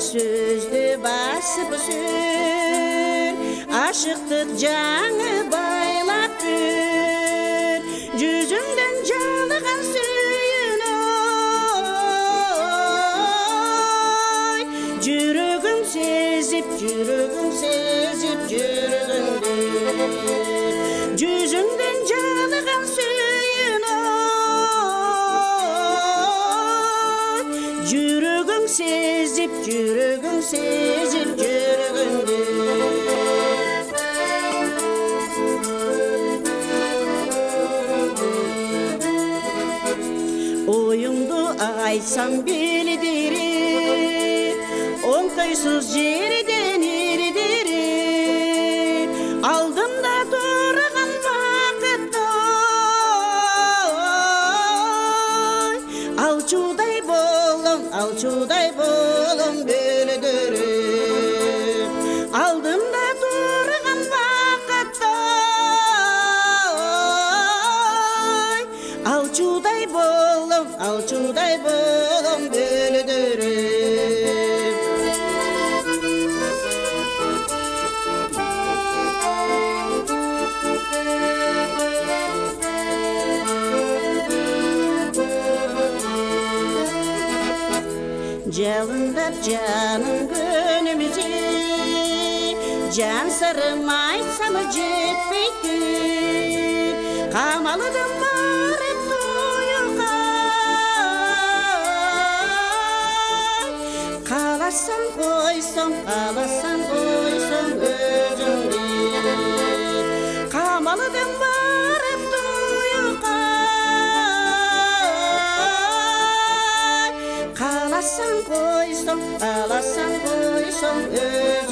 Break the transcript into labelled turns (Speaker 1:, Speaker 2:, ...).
Speaker 1: сөзді басып сүр, ашықтық жаңы байлап бүр, жүзіңден жалыған сүйін ой, жүрегім сезіп, жүрегім сезіп, жүрегімді, жүзіңден жалыған сүйін ой, жүрегім сезіп, жүрегім сезіп, жүрегімді. Oyundu айтсам белдеріп, оңтайсыз жерден ердеріп, алдымда тұрған бақытты алчудай болым бөлдіріп, алдымда тұрған бақытты алчудай болым бөлдіріп. Жалындап жаным көнімізе, жан сырым айтсам жетпейді, қамалыдым барып тұйылға, қаласам қойсам өзіңді, қамалыдым барып тұйылға, қаласам қойсам өзіңді.